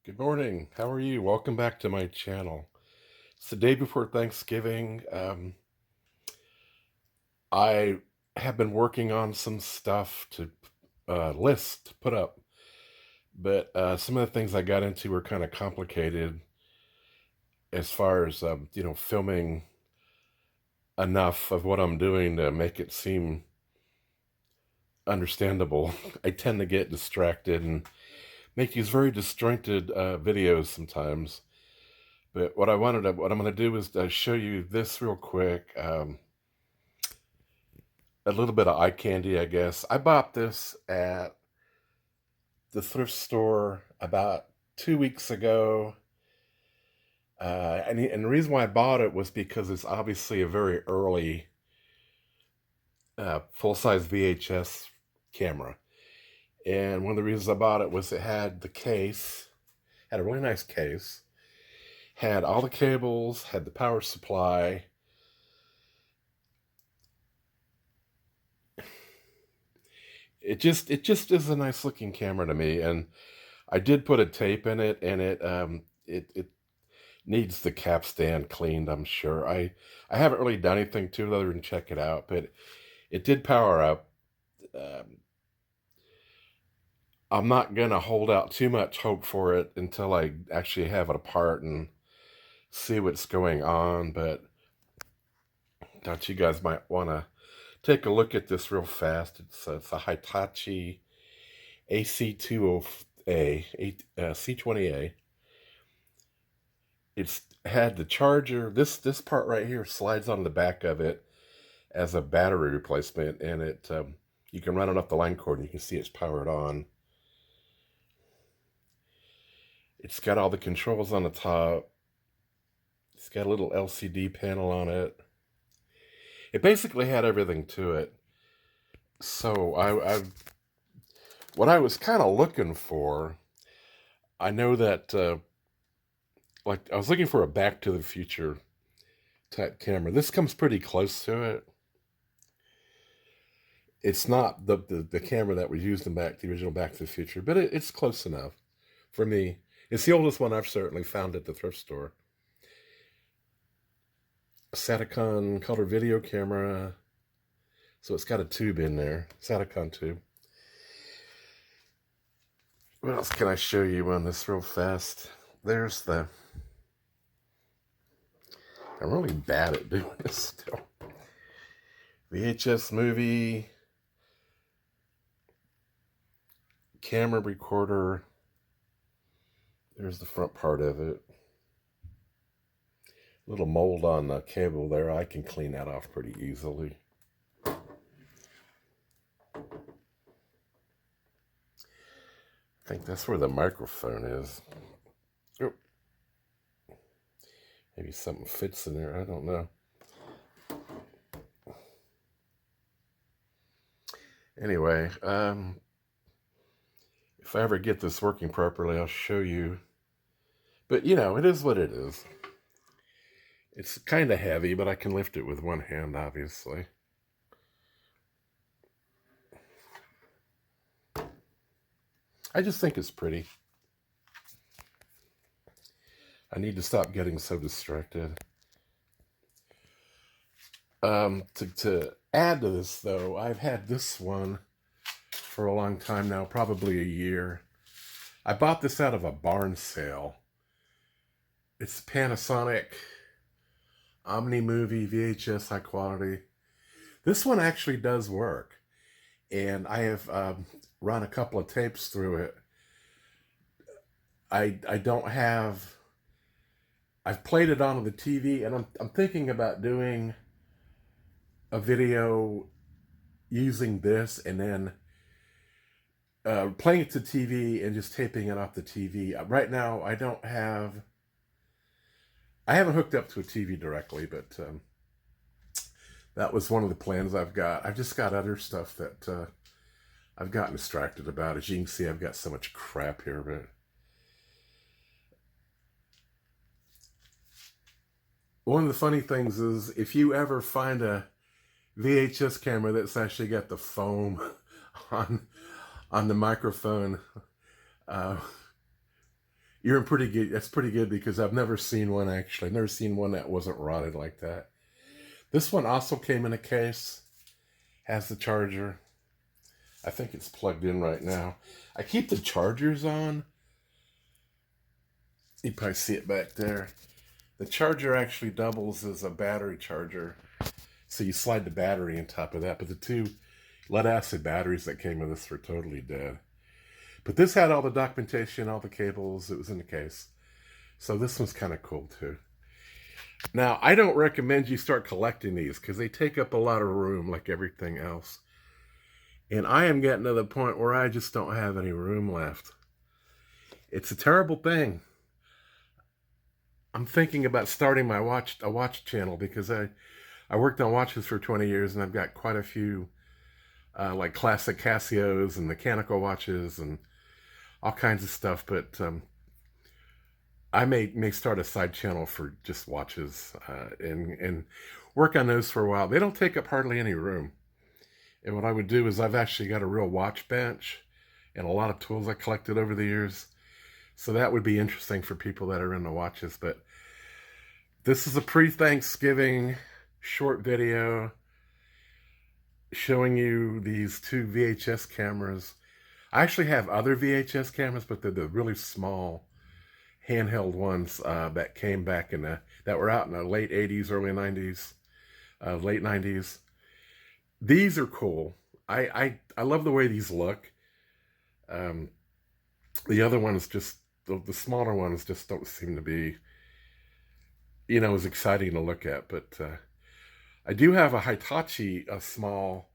Good morning. How are you? Welcome back to my channel. It's the day before Thanksgiving. I have been working on some stuff to list to put up, but some of the things I got into were kind of complicated as far as filming enough of what I'm doing to make it seem understandable. I tend to get distracted and make these very disjointed videos sometimes. But what I'm going to do is show you this real quick. A little bit of eye candy, I guess. I bought this at the thrift store about 2 weeks ago. And the reason why I bought it was because it's obviously a very early full-size VHS camera. And one of the reasons I bought it was it had the case, had a really nice case, had all the cables, had the power supply. It just is a nice looking camera to me, and I did put a tape in it, and it needs the capstan cleaned, I'm sure. I haven't really done anything to it other than check it out, but it did power up. Um, I'm not gonna hold out too much hope for it until I actually have it apart and see what's going on. But thought you guys might want to take a look at this real fast. It's a Hitachi AC20A, C20A. It's had the charger. This part right here slides on the back of it as a battery replacement, and it you can run it off the line cord, and you can see it's powered on. It's got all the controls on the top. It's got a little LCD panel on it. It basically had everything to it. So what I was kind of looking for, I know that like I was looking for a Back to the Future type camera. This comes pretty close to it. It's not the camera that was used in the original Back to the Future, but it's close enough for me. It's the oldest one I've certainly found at the thrift store. Satacon color video camera. So it's got a tube in there, Satacon tube. What else can I show you on this real fast? There's the... I'm really bad at doing this still. VHS movie, camera recorder. There's the front part of it. Little mold on the cable there. I can clean that off pretty easily. I think that's where the microphone is. Oh, maybe something fits in there. I don't know. Anyway, if I ever get this working properly, I'll show you. But, it is what it is. It's kind of heavy, but I can lift it with one hand, obviously. I just think it's pretty. I need to stop getting so distracted. To add to this, though, I've had this one for a long time now, probably a year. I bought this out of a barn sale. It's Panasonic Omni Movie VHS high quality. This one actually does work, and I have run a couple of tapes through it. I don't have... I've played it on the TV, and I'm thinking about doing a video using this and then playing it to TV and just taping it off the TV. Right now, I haven't hooked up to a TV directly, but that was one of the plans I've got. I've just got other stuff that I've gotten distracted about. As you can see, I've got so much crap here, but one of the funny things is if you ever find a VHS camera that's actually got the foam on the microphone, uh, You're in pretty good. That's pretty good because I've never seen one actually. I've never seen one that wasn't rotted like that. This one also came in a case. Has the charger. I think it's plugged in right now. I keep the chargers on. You probably see it back there. The charger actually doubles as a battery charger. So you slide the battery on top of that. But the two lead acid batteries that came with this were totally dead. But this had all the documentation, all the cables. It was in the case. So this one's kind of cool too. Now, I don't recommend you start collecting these because they take up a lot of room like everything else. And I am getting to the point where I just don't have any room left. It's a terrible thing. I'm thinking about starting a watch channel because I worked on watches for 20 years and I've got quite a few like classic Casios and mechanical watches and all kinds of stuff. But I may start a side channel for just watches and work on those for a while. They don't take up hardly any room. And what I would do is I've actually got a real watch bench and a lot of tools I collected over the years. So that would be interesting for people that are into watches. But this is a pre-Thanksgiving short video showing you these two VHS cameras. I actually have other VHS cameras, but they're the really small handheld ones that came back that were out in the late 80s, early 90s, late 90s. These are cool. I love the way these look. The other ones just, the smaller ones just don't seem to be, as exciting to look at. But I do have a Hitachi, a small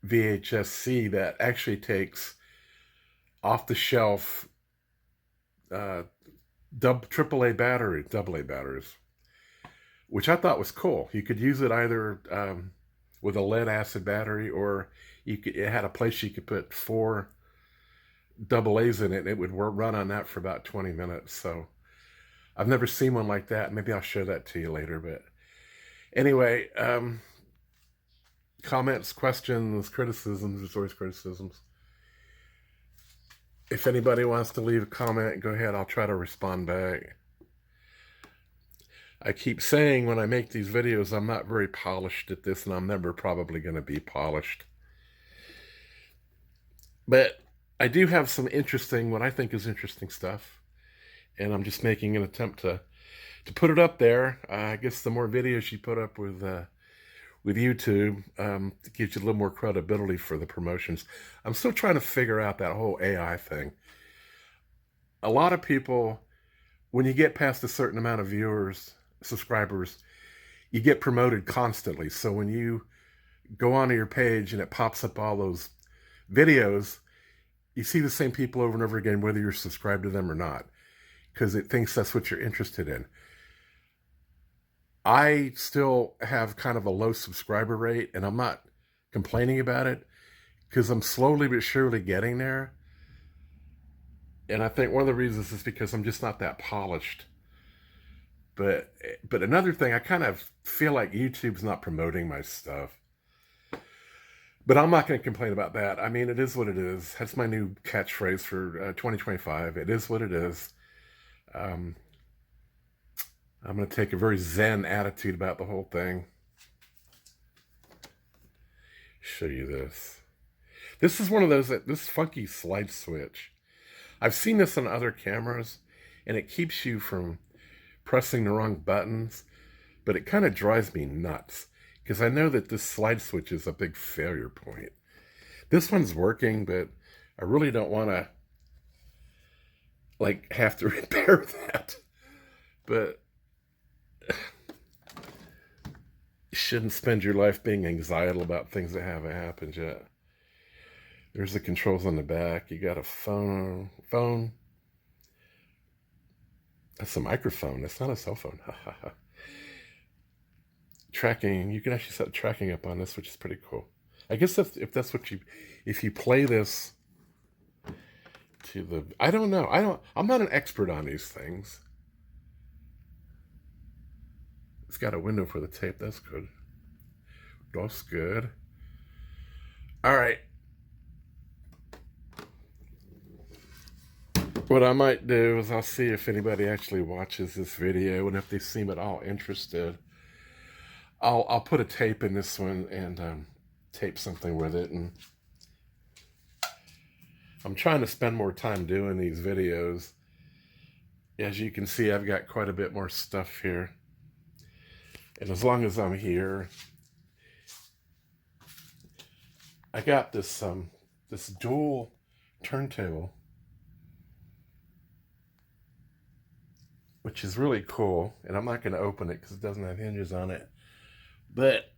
VHS-C that actually takes off-the-shelf AAA batteries, which I thought was cool. You could use it either with a lead acid battery, or it had a place you could put 4 AA's in it, and it would run on that for about 20 minutes. So I've never seen one like that. Maybe I'll show that to you later. But anyway, comments, questions, criticisms. There's always criticisms. If anybody wants to leave a comment, go ahead. I'll try to respond back. I keep saying when I make these videos, I'm not very polished at this, and I'm never probably going to be polished. But I do have some interesting, what I think is interesting stuff. And I'm just making an attempt to put it up there. I guess the more videos you put up with YouTube, it gives you a little more credibility for the promotions. I'm still trying to figure out that whole AI thing. A lot of people, when you get past a certain amount of viewers, subscribers, you get promoted constantly. So when you go onto your page and it pops up all those videos, you see the same people over and over again, whether you're subscribed to them or not, because it thinks that's what you're interested in. I still have kind of a low subscriber rate, and I'm not complaining about it because I'm slowly but surely getting there. And I think one of the reasons is because I'm just not that polished. But another thing, I kind of feel like YouTube's not promoting my stuff. But I'm not going to complain about that. I mean, it is what it is. That's my new catchphrase for 2025. It is what it is. I'm going to take a very zen attitude about the whole thing. Show you this. This is one of those, this funky slide switch. I've seen this on other cameras, and it keeps you from pressing the wrong buttons, but it kind of drives me nuts because I know that this slide switch is a big failure point. This one's working, but I really don't want to have to repair that. But you shouldn't spend your life being anxiety about things that haven't happened yet. There's the controls on the back. You got a phone. That's a microphone. That's not a cell phone. Tracking. You can actually set tracking up on this, which is pretty cool. I guess if that's what if you play this to the, I don't know. I'm not an expert on these things. It's got a window for the tape. That's good. That's good. All right. What I might do is I'll see if anybody actually watches this video, and if they seem at all interested, I'll put a tape in this one and tape something with it. And I'm trying to spend more time doing these videos. As you can see, I've got quite a bit more stuff here. And as long as I'm here, I got this this dual turntable, which is really cool. And I'm not going to open it because it doesn't have hinges on it. But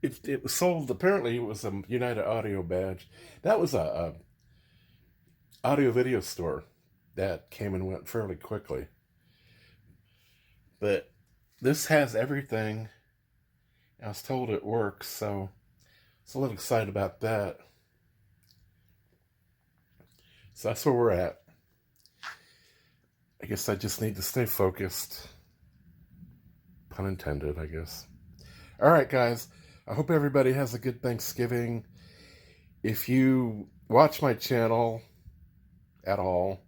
it was sold, apparently it was a United Audio badge. That was a audio video store that came and went fairly quickly. But this has everything. I was told it works, so I was a little excited about that. So that's where we're at. I guess I just need to stay focused. Pun intended, I guess. All right, guys. I hope everybody has a good Thanksgiving. If you watch my channel at all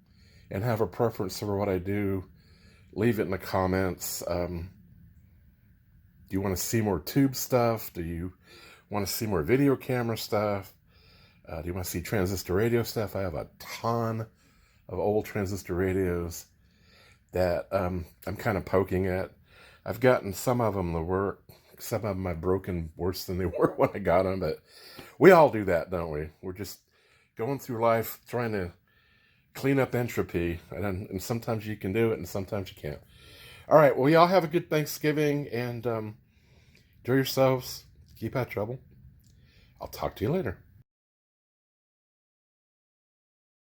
and have a preference for what I do, leave it in the comments. Do you want to see more tube stuff? Do you want to see more video camera stuff? Do you want to see transistor radio stuff? I have a ton of old transistor radios that I'm kind of poking at. I've gotten some of them to work. Some of them I've broken worse than they were when I got them. But we all do that, don't we? We're just going through life trying to clean up entropy. And sometimes you can do it and sometimes you can't. All right. Well, y'all have a good Thanksgiving and enjoy yourselves. Keep out of trouble. I'll talk to you later.